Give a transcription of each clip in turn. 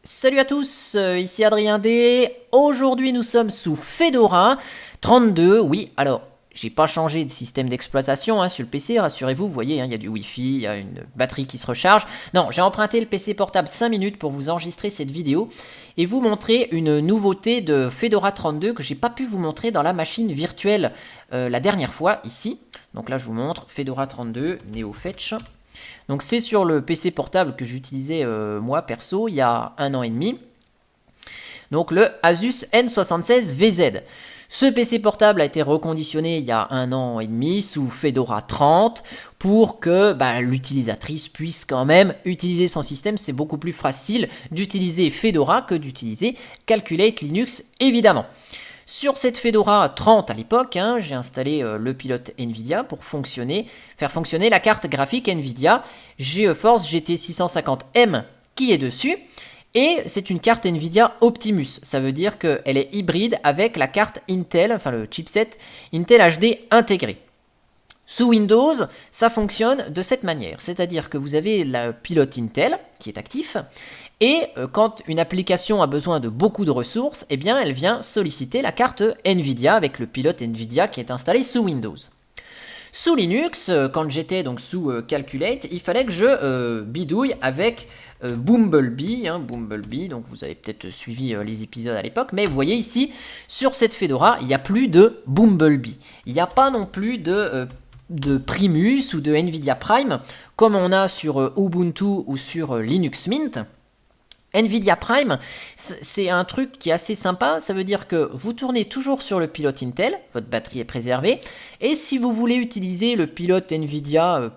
Salut à tous, ici Adrien D. Aujourd'hui nous sommes sous Fedora 32. Oui, alors j'ai pas changé de système d'exploitation sur le PC, rassurez-vous, vous voyez, il y a du Wi-Fi, il y a une batterie qui se recharge. Non, j'ai emprunté le PC portable 5 minutes pour vous enregistrer cette vidéo et vous montrer une nouveauté de Fedora 32 que j'ai pas pu vous montrer dans la machine virtuelle la dernière fois ici. Donc là je vous montre Fedora 32 NeoFetch. Donc c'est sur le PC portable que j'utilisais moi perso il y a 1 an et demi. Donc le Asus N76VZ. Ce PC portable a été reconditionné il y a 1 an et demi sous Fedora 30 pour que l'utilisatrice puisse quand même utiliser son système. C'est beaucoup plus facile d'utiliser Fedora que d'utiliser Calculate Linux évidemment. Sur cette Fedora 30 à l'époque, j'ai installé le pilote NVIDIA pour faire fonctionner la carte graphique NVIDIA GeForce GT 650M qui est dessus. Et c'est une carte NVIDIA Optimus, ça veut dire qu'elle est hybride avec la carte Intel, enfin le chipset Intel HD intégré. Sous Windows, ça fonctionne de cette manière, c'est-à-dire que vous avez le pilote Intel qui est actif, et quand une application a besoin de beaucoup de ressources, eh bien elle vient solliciter la carte NVIDIA avec le pilote NVIDIA qui est installé sous Windows. Sous Linux, quand j'étais donc sous Calculate, il fallait que je bidouille avec Bumblebee, donc vous avez peut-être suivi les épisodes à l'époque, mais vous voyez ici, sur cette Fedora, il n'y a plus de Bumblebee. Il n'y a pas non plus de Primus ou de NVIDIA Prime, comme on a sur Ubuntu ou sur Linux Mint. NVIDIA Prime, c'est un truc qui est assez sympa, ça veut dire que vous tournez toujours sur le pilote Intel, votre batterie est préservée, et si vous voulez utiliser le pilote NVIDIA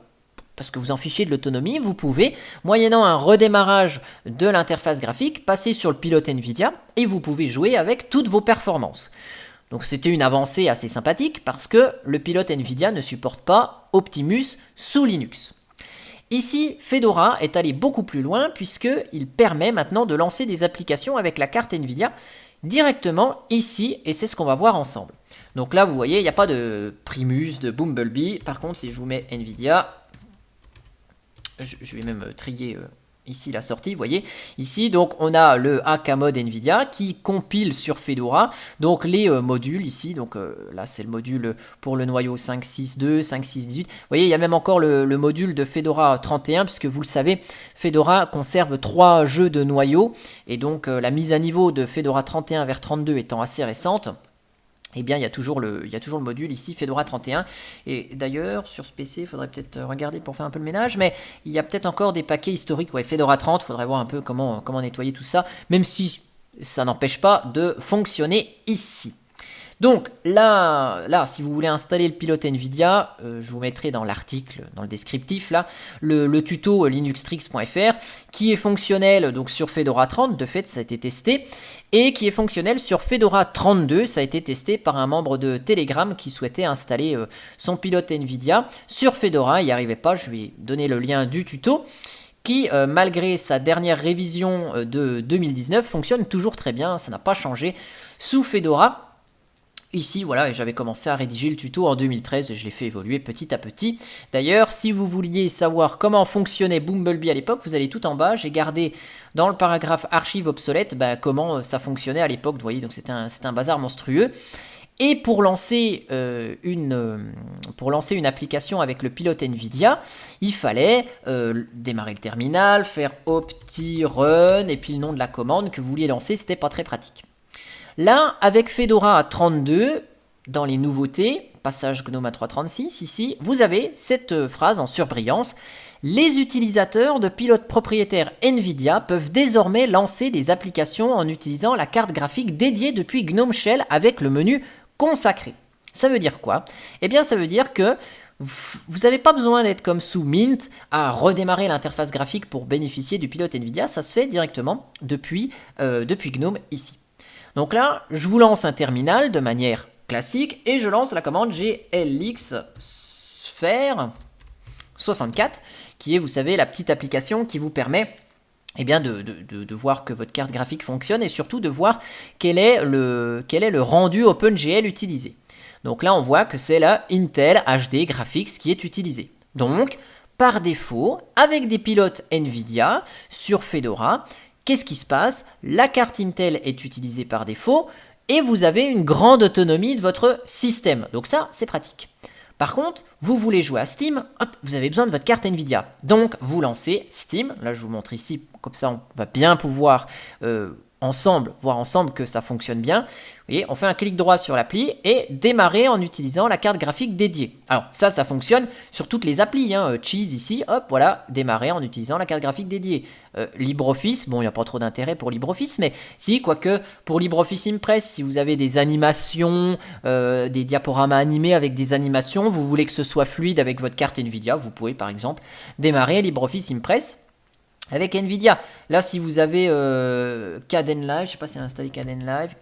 parce que vous en fichez de l'autonomie, vous pouvez, moyennant un redémarrage de l'interface graphique, passer sur le pilote NVIDIA et vous pouvez jouer avec toutes vos performances. Donc c'était une avancée assez sympathique parce que le pilote NVIDIA ne supporte pas Optimus sous Linux. Ici, Fedora est allé beaucoup plus loin puisqu'il permet maintenant de lancer des applications avec la carte NVIDIA directement ici, et c'est ce qu'on va voir ensemble. Donc là, vous voyez, il n'y a pas de Primus, de Bumblebee. Par contre, si je vous mets NVIDIA, je vais même trier ici la sortie, vous voyez. Ici, donc, on a le AK mode NVIDIA qui compile sur Fedora. Donc, les modules ici, donc là, c'est le module pour le noyau 5.6.2, 5.6.18. Vous voyez, il y a même encore le module de Fedora 31, puisque vous le savez, Fedora conserve 3 jeux de noyaux. Et donc, la mise à niveau de Fedora 31 vers 32 étant assez récente, eh bien, il y a toujours le module ici, Fedora 31. Et d'ailleurs, sur ce PC, il faudrait peut-être regarder pour faire un peu le ménage, mais il y a peut-être encore des paquets historiques, Fedora 30, il faudrait voir un peu comment nettoyer tout ça, même si ça n'empêche pas de fonctionner ici. Donc là, si vous voulez installer le pilote NVIDIA, je vous mettrai dans l'article, dans le descriptif, là, le tuto linuxtricks.fr qui est fonctionnel donc sur Fedora 30, de fait ça a été testé, et qui est fonctionnel sur Fedora 32, ça a été testé par un membre de Telegram qui souhaitait installer son pilote NVIDIA sur Fedora, il n'y arrivait pas, je lui ai donné le lien du tuto, qui, malgré sa dernière révision de 2019, fonctionne toujours très bien, ça n'a pas changé sous Fedora. Ici, voilà, j'avais commencé à rédiger le tuto en 2013 et je l'ai fait évoluer petit à petit. D'ailleurs, si vous vouliez savoir comment fonctionnait Bumblebee à l'époque, vous allez tout en bas. J'ai gardé dans le paragraphe archive obsolète comment ça fonctionnait à l'époque. Vous voyez, donc c'était un bazar monstrueux. Et pour lancer une application avec le pilote NVIDIA, il fallait démarrer le terminal, faire opti-run et puis le nom de la commande que vous vouliez lancer, c'était pas très pratique. Là, avec Fedora 32, dans les nouveautés, passage GNOME à 3.36, ici, vous avez cette phrase en surbrillance. Les utilisateurs de pilotes propriétaires NVIDIA peuvent désormais lancer des applications en utilisant la carte graphique dédiée depuis GNOME Shell avec le menu consacré. Ça veut dire quoi? Eh bien, ça veut dire que vous n'avez pas besoin d'être comme sous Mint à redémarrer l'interface graphique pour bénéficier du pilote NVIDIA. Ça se fait directement depuis GNOME ici. Donc là, je vous lance un terminal de manière classique et je lance la commande glx sphere 64 qui est, vous savez, la petite application qui vous permet de voir que votre carte graphique fonctionne et surtout de voir quel est le rendu OpenGL utilisé. Donc là, on voit que c'est la Intel HD Graphics qui est utilisée. Donc, par défaut, avec des pilotes NVIDIA sur Fedora, qu'est-ce qui se passe? La carte Intel est utilisée par défaut et vous avez une grande autonomie de votre système. Donc ça, c'est pratique. Par contre, vous voulez jouer à Steam, hop, vous avez besoin de votre carte Nvidia. Donc, vous lancez Steam. Là, je vous montre ici, comme ça, on va bien pouvoir voir ensemble que ça fonctionne bien. Vous voyez, on fait un clic droit sur l'appli et démarrer en utilisant la carte graphique dédiée. Alors, ça fonctionne sur toutes les applis. Cheese ici, hop, voilà, démarrer en utilisant la carte graphique dédiée. LibreOffice, bon, il n'y a pas trop d'intérêt pour LibreOffice, mais si, quoique, pour LibreOffice Impress, si vous avez des animations, des diaporamas animés avec des animations, vous voulez que ce soit fluide avec votre carte Nvidia, vous pouvez par exemple démarrer LibreOffice Impress avec Nvidia. Là, si vous avez Kden Live, je ne sais pas si c'est installé Kden Live,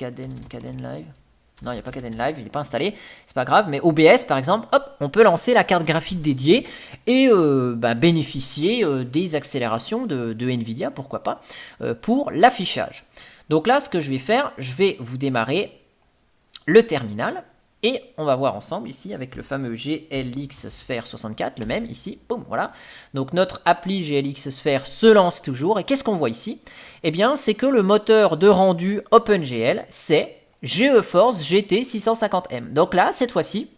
non, il n'y a pas Kden Live, il n'est pas installé, c'est pas grave, mais OBS par exemple, hop, on peut lancer la carte graphique dédiée et bénéficier des accélérations de Nvidia, pourquoi pas, pour l'affichage. Donc là, ce que je vais faire, je vais vous démarrer le terminal. Et on va voir ensemble ici avec le fameux GLX Sphere 64, le même ici, boum, voilà. Donc notre appli GLX Sphere se lance toujours. Et qu'est-ce qu'on voit ici? Eh bien, c'est que le moteur de rendu OpenGL, c'est GeForce GT 650M. Donc là, cette fois-ci,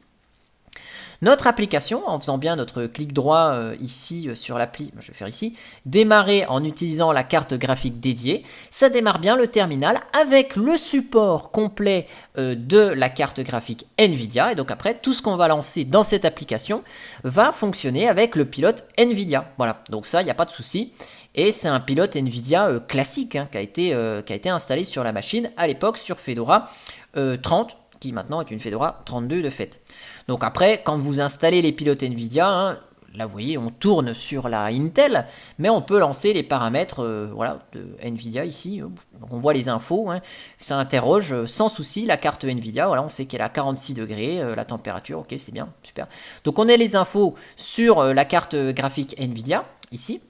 notre application, en faisant bien notre clic droit ici sur l'appli, je vais faire ici, démarrer en utilisant la carte graphique dédiée, ça démarre bien le terminal avec le support complet de la carte graphique Nvidia. Et donc après, tout ce qu'on va lancer dans cette application va fonctionner avec le pilote Nvidia. Voilà, donc ça, il n'y a pas de souci. Et c'est un pilote Nvidia classique qui a été installé sur la machine à l'époque sur Fedora 30, qui maintenant est une Fedora 32 de fait. Donc après, quand vous installez les pilotes Nvidia, là vous voyez, on tourne sur la Intel, mais on peut lancer les paramètres de Nvidia ici. Donc on voit les infos, ça interroge sans souci la carte Nvidia. Voilà, on sait qu'elle est à 46 degrés, la température, ok, c'est bien, super. Donc on a les infos sur la carte graphique Nvidia ici.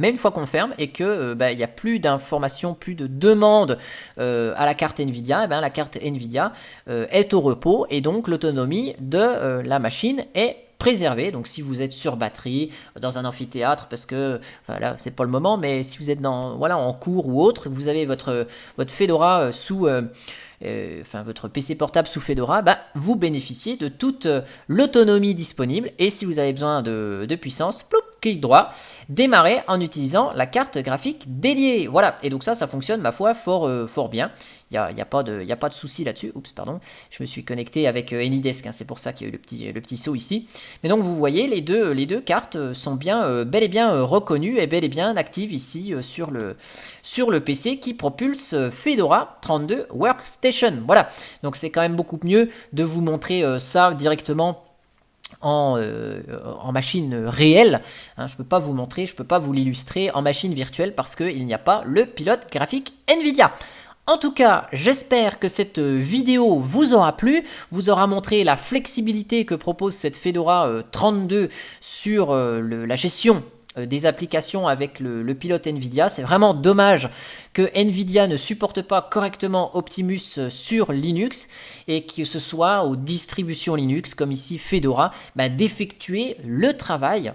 Mais une fois qu'on ferme et que il n'y a plus d'informations, plus de demandes à la carte Nvidia, la carte Nvidia est au repos et donc l'autonomie de la machine est préservée. Donc si vous êtes sur batterie, dans un amphithéâtre, parce que là c'est pas le moment, mais si vous êtes en cours ou autre, vous avez votre Fedora sous votre PC portable sous Fedora, vous bénéficiez de toute l'autonomie disponible. Et si vous avez besoin de puissance, ploup, clic droit, démarrer en utilisant la carte graphique dédiée. Voilà, et donc ça fonctionne ma foi fort bien. Il n'y a pas de souci là-dessus. Oups, pardon, je me suis connecté avec Anydesk, c'est pour ça qu'il y a eu le petit saut ici. Mais donc vous voyez, les deux cartes sont bien, bel et bien reconnues et bel et bien actives ici sur le PC qui propulse Fedora 32 Workstation. Voilà, donc c'est quand même beaucoup mieux de vous montrer ça directement en machine réelle. Je peux pas vous montrer, je peux pas vous l'illustrer en machine virtuelle parce qu'il n'y a pas le pilote graphique Nvidia. En tout cas, j'espère que cette vidéo vous aura plu, vous aura montré la flexibilité que propose cette Fedora 32 sur la gestion des applications avec le pilote Nvidia. C'est vraiment dommage que Nvidia ne supporte pas correctement Optimus sur Linux et que ce soit aux distributions Linux comme ici Fedora d'effectuer le travail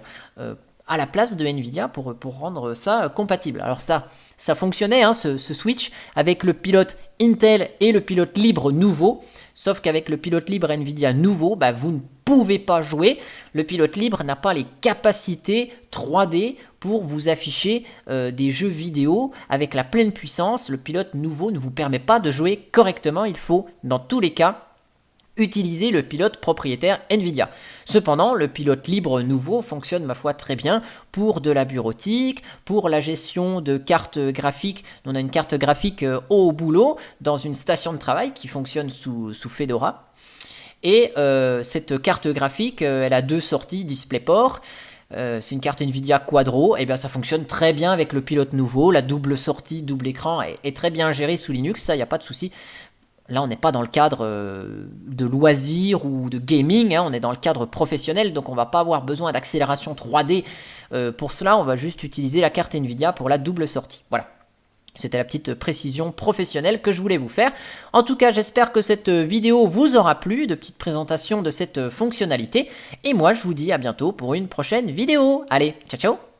à la place de Nvidia pour rendre ça compatible. Alors ça fonctionnait ce switch avec le pilote Intel et le pilote libre nouveau, sauf qu'avec le pilote libre Nvidia nouveau, vous ne pouvez pas jouer. Le pilote libre n'a pas les capacités 3D pour vous afficher des jeux vidéo avec la pleine puissance. Le pilote nouveau ne vous permet pas de jouer correctement. Il faut, dans tous les cas, utiliser le pilote propriétaire Nvidia. Cependant, le pilote libre nouveau fonctionne ma foi très bien pour de la bureautique, pour la gestion de cartes graphiques. On a une carte graphique au boulot dans une station de travail qui fonctionne sous Fedora. Et cette carte graphique, elle a 2 sorties DisplayPort. C'est une carte Nvidia Quadro, et bien ça fonctionne très bien avec le pilote nouveau. La double sortie, double écran est très bien gérée sous Linux, ça il n'y a pas de souci. Là, on n'est pas dans le cadre de loisirs ou de gaming, on est dans le cadre professionnel, donc on ne va pas avoir besoin d'accélération 3D. Pour cela, on va juste utiliser la carte Nvidia pour la double sortie. Voilà. C'était la petite précision professionnelle que je voulais vous faire. En tout cas, j'espère que cette vidéo vous aura plu, de petite présentation de cette fonctionnalité. Et moi, je vous dis à bientôt pour une prochaine vidéo. Allez, ciao ciao!